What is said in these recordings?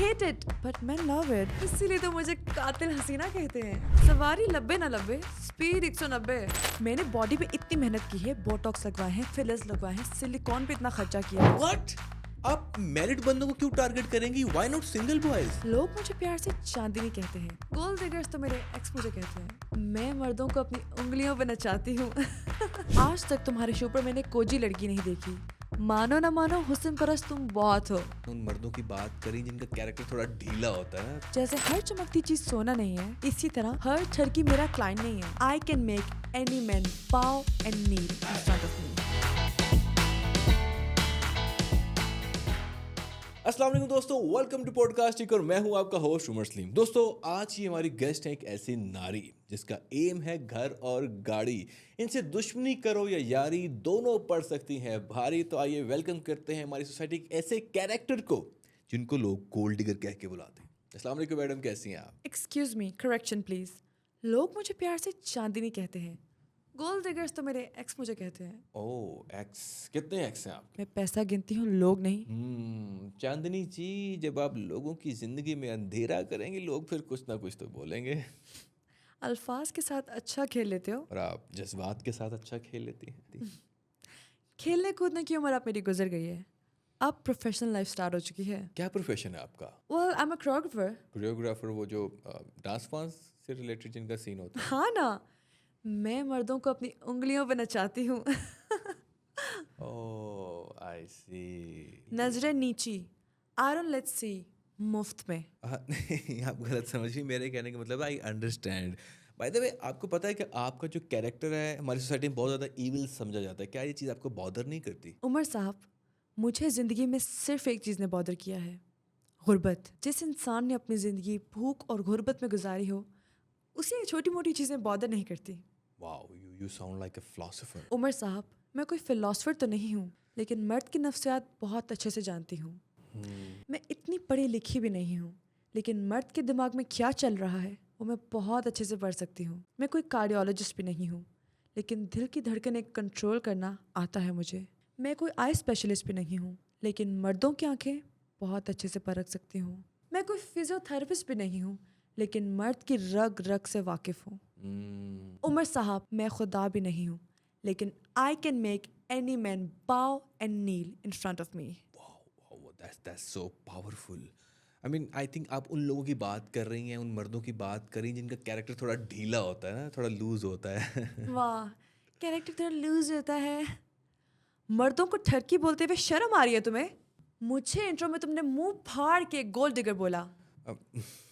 hate it, but men love it. इसीलिए तो मुझे कातिल हसीना कहते हैं। सवारी 90 ना 90, स्पीड 190। मैंने बॉडी पे इतनी मेहनत की है, बोटॉक्स लगवाए हैं, फिलर्स लगवाए हैं, सिलिकॉन पे इतना खर्चा किया है। What? आप मैरिड बंदों को क्यों टारगेट करेंगी? Why not single boys? लोग मुझे प्यार से चांदनी कहते हैं। गोल्ड डिगर्स तो मेरे एक्स मुझे कहते हैं। मैं मर्दों को अपनी उंगलियों पे नचाती हूँ। आज तक तुम्हारे शो पर मैंने कोई लड़की नहीं देखी। मानो ना मानो, हुस्न परस्त तुम बहुत हो। उन मर्दों की बात करी जिनका कैरेक्टर थोड़ा ढीला होता है। जैसे हर चमकती चीज सोना नहीं है, इसी तरह हर ठरकी मेरा क्लाइंट नहीं है। I can make any man bow and kneel in front of me. अस्सलाम वालेकुम दोस्तों, वेलकम टू पॉडकास्ट और मैं हूं आपका होस्ट उमर सलीम। दोस्तों, आज की हमारी गेस्ट है एक ऐसी नारी जिसका एम है घर और गाड़ी। इनसे दुश्मनी करो या यारी, दोनों पड़ सकती हैं भारी। तो आइए वेलकम करते हैं हमारी सोसाइटी के ऐसे कैरेक्टर को जिनको लोग गोल्ड डिगर कह के बुलाते हैं। अस्सलाम वालेकुम मैडम, कैसी हैं आप? Excuse me, correction please. लोग मुझे प्यार से चांदनी कहते हैं। गोल्ड डिगर्स तो मेरे एक्स मुझे कहते हैं। ओह, एक्स। कितने एक्स हैं आप? मैं पैसा गिनती हूँ, लोग नहीं। चांदनी जी, जब आप लोगों की जिंदगी में अंधेरा करेंगे, लोग फिर कुछ ना कुछ तो बोलेंगे। अल्फाज के साथ अच्छा खेल लेते हो। और आप जज्बात के साथ अच्छा खेल लेती हैं। खेलने कूदने की उम्र आप मेरी गुजर गई है। अब प्रोफेशनल लाइफ स्टार्ट हो चुकी है। क्या प्रोफेशन है आपका? Well, I am a choreographer. Choreographer, वो जो डांस वांस से रिलेटेड जिनका सीन होता है। हाँ ना, मैं मर्दों को अपनी उंगलियों पे नचाती हूँ। ओह, आई सी। नजरें नीची, आई डोंट लेट्स सी, मुफ्त में। नहीं, आप गलत समझिए। मेरे कहने का मतलब आई अंडरस्टैंड। बाय द वे, आपको पता है कि आपका जो कैरेक्टर है हमारी सोसाइटी में बहुत ज़्यादा ईविल समझा जाता है। क्या ये चीज़ आपको बॉदर नहीं करती? उमर साहब, मुझे ज़िंदगी में सिर्फ एक चीज़ ने बॉदर किया है, गुर्बत। जिस इंसान ने अपनी ज़िंदगी भूख और गुर्बत में गुजारी हो, उसे छोटी मोटी चीज़ें बॉदर नहीं करती। Wow, you sound like a philosopher. Umar साहब, मैं कोई फ़िलासफ़र तो नहीं हूँ, लेकिन मर्द की नफ्सियात बहुत अच्छे से जानती हूँ। मैं इतनी पढ़ी लिखी भी नहीं हूँ, लेकिन मर्द के दिमाग में क्या चल रहा है वो मैं बहुत अच्छे से पढ़ सकती हूँ। मैं कोई कार्डियोलॉजिस्ट भी नहीं हूँ, लेकिन दिल की धड़कनें कंट्रोल करना आता है मुझे। मैं कोई आई स्पेशलिस्ट भी नहीं हूँ, लेकिन मर्दों की आंखें बहुत अच्छे से परख सकती हूँ। मैं कोई फिजियोथेरेपिस्ट भी नहीं हूँ, लेकिन मर्द की रग रग से वाकिफ़ हूँ। उमर साहब, मैं खुदा भी नहीं हूँ, लेकिन I can make any man bow and kneel in front of me. Wow, that's so powerful. I mean, I think आप उन लोगों की बात कर रही हैं, उन मर्दों की बात कर रही हैं जिनका कैरेक्टर थोड़ा ढीला होता है ना, थोड़ा लूज होता है। वाह, कैरेक्टर थोड़ा लूज होता है। मर्दों को ठरकी बोलते हुए शर्म आ रही है तुम्हें? मुझे इंट्रो में तुमने मुंह फाड़ के गोल्ड डिगर बोला, अब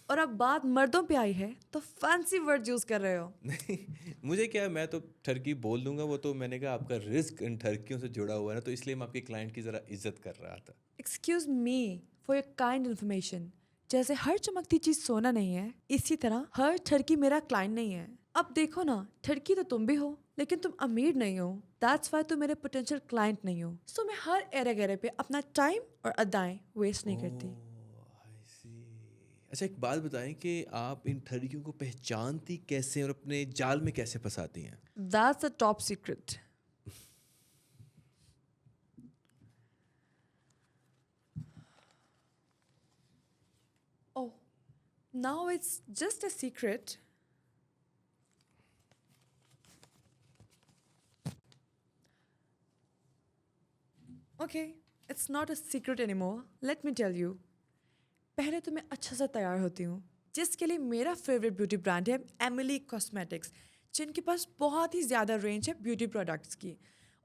और अब बात मर्दों पे आई है तो फैंसी वर्ड यूज कर रहे हो। नहीं, मुझे क्या है, मैं तो ठरकी बोल दूंगा। वो तो मैंने कहा आपका रिस्क इन ठरकियों से जुड़ा हुआ है ना, तो इसलिए मैं आपके क्लाइंट की ज़रा इज्जत कर रहा था। Excuse me for your kind information. जैसे हर चमकती चीज सोना नहीं है, इसी तरह हर ठरकी मेरा क्लाइंट नहीं है। अब देखो ना, ठरकी तो तुम भी हो, लेकिन तुम अमीर नहीं हो। दैट्स वाई तुम मेरे पोटेंशियल क्लाइंट नहीं हो। सो मैं हर एरे गहरे पे अपना टाइम और अदाएं वेस्ट नहीं करती। आई सी। अच्छा, एक बात बताएं कि आप इन ठरकियों को पहचानती कैसे और अपने जाल में कैसे फंसाती हैं? That's a top secret. Oh, now it's just a secret. Okay, it's not a secret anymore. Let me tell you. पहले तो मैं अच्छा सा तैयार होती हूँ, जिसके लिए मेरा फेवरेट ब्यूटी ब्रांड है एमिली कॉस्मेटिक्स, जिनके पास बहुत ही ज़्यादा रेंज है ब्यूटी प्रोडक्ट्स की,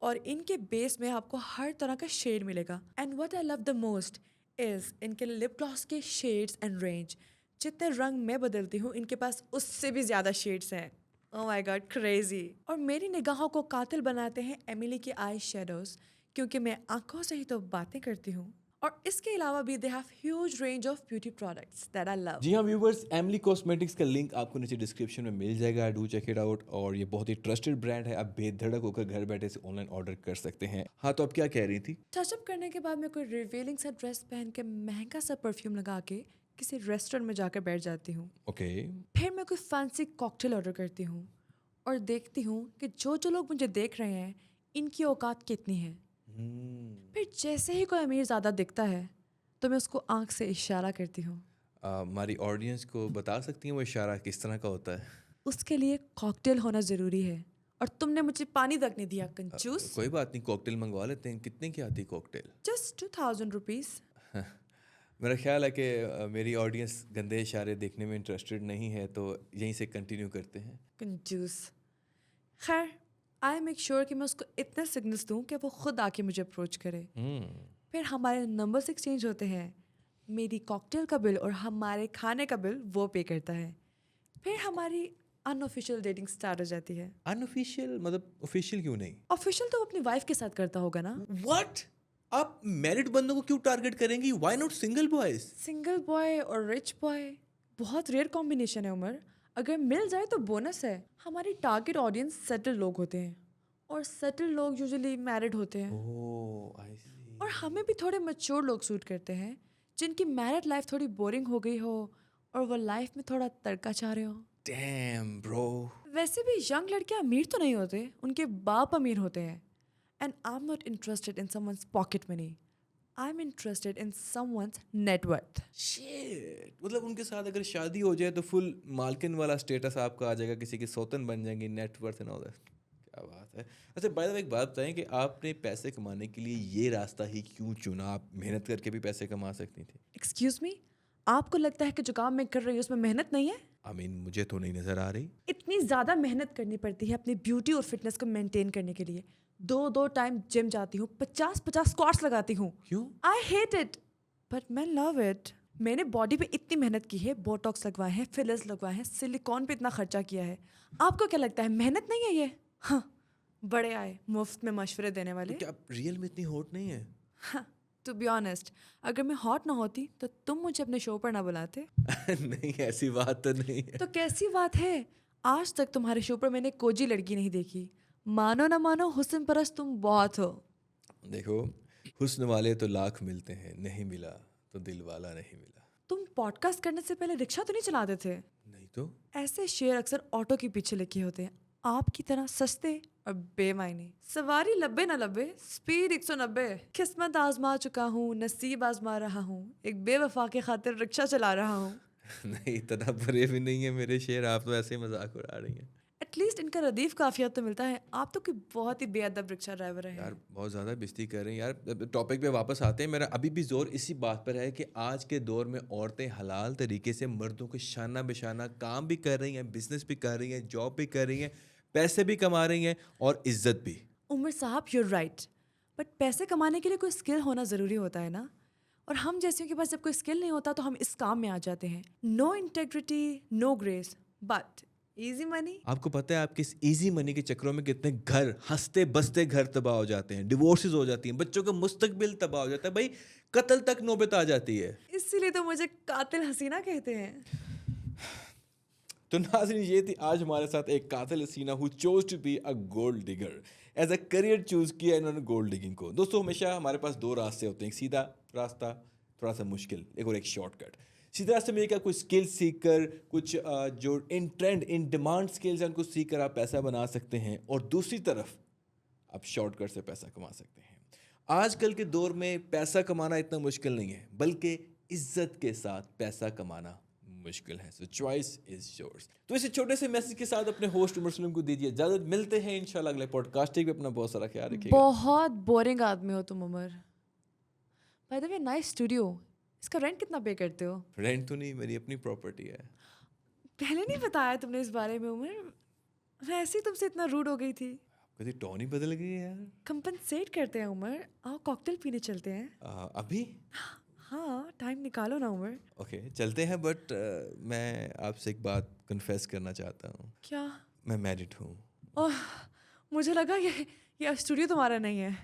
और इनके बेस में आपको हर तरह का शेड मिलेगा। And what I love the most is इनके लिप ग्लॉस के शेड्स एंड रेंज। जितने रंग मैं बदलती हूँ, इनके पास उससे भी ज़्यादा शेड्स हैं। Oh my God, crazy. और मेरी निगाहों को कातिल बनाते हैं एमिली के आई शेडोज़, क्योंकि मैं आंखों से ही तो बातें करती हूँ। और इसके अलावा भी they have huge range of beauty products that I love. जी हाँ व्यूवर्स, एमिली कॉस्मेटिक्स का लिंक आपको नीचे डिस्क्रिप्शन में मिल जाएगा। Do check it out. और ये बहुत ही ट्रस्टेड ब्रांड है, आप बेधड़क होकर घर बैठे से ऑनलाइन ऑर्डर कर सकते हैं। हाँ, तो आप क्या कह रही थी? टचअप करने के बाद मैं कोई रिवीलिंग सा ड्रेस पहन के महंगा सा परफ्यूम लगा के किसी रेस्टोरेंट में जाकर बैठ जाती हूँ। ओके। फिर मैं कोई फैंसी कॉकटेल ऑर्डर करती हूँ और देखती हूँ कि जो लोग मुझे देख रहे हैं, इनकी औकात कितनी है। फिर जैसे ही कोई अमीर ज़्यादा दिखता है, तो मैं उसको आँख से इशारा करती हूँ। हमारी ऑडियंस को बता सकती हैं वो इशारा किस तरह का होता है? उसके लिए कॉकटेल होना ज़रूरी है और तुमने मुझे पानी तक नहीं दिया कंजूस। कोई बात नहीं, कॉकटेल मंगवा लेते हैं। कितने की आती कॉकटेल? Just 2000 rupees. मेरा ख्याल है कि मेरी ऑडियंस गंदे इशारे देखने में इंटरेस्टेड नहीं है, तो यहीं से कंटिन्यू करते हैं। कंजूस। खैर, आई मेक श्योर कि मैं उसको इतने सिग्नल्स दूँ कि वो खुद आके मुझे अप्रोच करे। फिर हमारे नंबर्स एक्सचेंज होते हैं। मेरी कॉकटेल का बिल और हमारे खाने का बिल वो पे करता है। फिर हमारी अनऑफिशियल डेटिंग स्टार्ट हो जाती है। अनऑफिशियल मतलब ऑफिशियल क्यों नहीं? ऑफिशियल तो वो अपनी वाइफ के साथ करता होगा ना। व्हाट? आप मैरिड बंदों को क्यों टारगेट करेंगी? Why not single boys? Single boy और रिच बॉय बहुत रेयर कॉम्बिनेशन है उमर। अगर मिल जाए तो बोनस है। हमारी टारगेट ऑडियंस सेटल लोग होते हैं और सेटल लोग यूजुअली मैरिड होते हैं। ओह, आई सी। और हमें भी थोड़े मैच्योर लोग सूट करते हैं जिनकी मैरिड लाइफ थोड़ी बोरिंग हो गई हो और वो लाइफ में थोड़ा तड़का चाह रहे हो। Damn bro. वैसे भी यंग लड़के अमीर तो नहीं होते, उनके बाप अमीर होते हैं। And I am not interested in someone's pocket money, I am interested in someone's net worth. Shit, मतलब उनके साथ अगर शादी हो जाए तो फुल मालकिन वाला स्टेटस आपका आ जाएगा, किसी की सौतन बन जाएंगी, नेटवर्थ एंड ऑल दैट। क्या बात है। अच्छा, बाय द वे एक बात बताएं कि आपने पैसे कमाने के लिए ये रास्ता ही क्यों चुना? आप मेहनत करके भी पैसे कमा सकती थी। एक्सक्यूज मी, आपको लगता है कि जो काम मैं कर रही हूँ उसमें मेहनत नहीं है? आई मीन मुझे तो नहीं नजर आ रही। इतनी ज़्यादा मेहनत करनी पड़ती है अपनी ब्यूटी और फिटनेस को मेंटेन करने के लिए। दो टाइम जिम जाती हूँ, 50 स्क्वाट्स लगाती हूँ। क्यों? आई हेट इट बट मैं लव इट। मैंने बॉडी पे इतनी मेहनत की है, बोटॉक्स लगवाए हैं, फिलर्स लगवाए हैं, सिलिकॉन पे इतना खर्चा किया है। आपको क्या लगता है मेहनत नहीं है ये? हाँ, बड़े आए मुफ्त में मशवरे देने वाले। क्या आप रियल में इतनी हॉट नहीं है? टू बी ऑनेस्ट, अगर मैं हॉट ना होती तो तुम मुझे अपने शो पर ना बुलाते। नहीं, ऐसी बात तो नहीं है। तो कैसी बात है? आज तक तुम्हारे शो पर मैंने कोई लड़की नहीं देखी। मानो ना मानो, हुस्न परस्त तुम बहुत हो। देखो, हुस्न वाले तो लाख मिलते हैं, नहीं मिला तो दिल वाला नहीं मिला। तुम पॉडकास्ट करने से पहले रिक्शा तो नहीं चलाते थे? नहीं तो? ऐसे शेर अक्सर ऑटो के पीछे लिखे होते हैं, आपकी तरह सस्ते और बेमायने। सवारी लब्बे ना लब्बे, स्पीड 190। किस्मत आजमा चुका हूँ, नसीब आजमा रहा हूँ, एक बेवफा के खातिर रिक्शा चला रहा हूँ। नहीं, इतना बुरे भी नहीं है मेरे शेर, आप तो ऐसे ही मजाक उड़ा रही हैं। एटलीस्ट इनका रदीफ काफिया तो मिलता है। आप तो कोई बहुत ही बेअदब रिक्शा ड्राइवर है। यार बहुत ज़्यादा बेइज्जती कर रहे हैं यार। टॉपिक पे वापस आते हैं। मेरा अभी भी जोर इसी बात पर है कि आज के दौर में औरतें हलाल तरीके से मर्दों को शाना बेशाना काम भी कर रही हैं, बिजनेस भी कर रही हैं, जॉब भी कर रही हैं, पैसे भी कमा रही हैं और इज्जत भी। उमर साहब, यूर राइट, बट पैसे कमाने के लिए कोई स्किल होना ज़रूरी होता है ना। और हम जैसे के पास जब कोई स्किल नहीं होता तो हम इस काम में आ जाते हैं। No integrity, no grace, but easy money. आपको पता है आप किस इजी मनी के चक्रों में कितने घर, हंसते बसते घर तबाह हो जाते हैं, डिवोर्सेस हो जाती हैं, बच्चों का मुस्तकबिल तबाह हो जाता है, भाई कत्ल तक नौबत आ जाती है। इसीलिए तो मुझे कातिल हसीना कहते हैं। तो नाज़रीन, ये थी आज हमारे साथ एक कातिल हसीना who chose to be a gold digger. As a career choose किया इन्होंने गोल्ड डिगिंग को। दोस्तों, हमेशा हमारे पास दो रास्ते होते हैं, एक सीधा रास्ता, थोड़ा सा मुश्किल, एक और एक शॉर्टकट। सीधे रास्ते में क्या, कुछ स्किल सीख कर, कुछ जो इन ट्रेंड इन डिमांड स्किल्स हैं उनको सीख कर आप पैसा बना सकते हैं, और दूसरी तरफ आप शॉर्टकट से पैसा कमा सकते हैं। आजकल के दौर में पैसा कमाना इतना मुश्किल नहीं है, बल्कि इज्जत के साथ पैसा कमाना मुश्किल है। सो चॉइस इज योर्स। तो इस छोटे से मैसेज के साथ अपने होस्ट उमर सलीम को दीजिए इजाजत। मिलते हैं इंशाल्लाह अगले पॉडकास्टिंग पे। अपना बहुत सारा ख्याल रखिएगा। बहुत बोरिंग आदमी हो तुम Umar. By the way, nice studio. इसका रेंट कितना पे करते हो? रेंट तो नहीं, मेरी अपनी प्रॉपर्टी है। पहले नहीं बताया तुमने इस बारे में उमर। मैं ऐसे ही तुमसे इतना रूड हो गई थी। कभी टोन ही बदल गई है यार। कंपनसेट करते हैं उमर, आओ कॉकटेल पीने चलते हैं। अभी? हाँ, टाइम निकालो ना उमर। ओके, चलते हैं, बट मैं आपसे एक बात कन्फेस करना चाहता हूँ। क्या? मैं मैरिड हूँ। ओह, मुझे लगा ये स्टूडियो तुम्हारा नहीं है।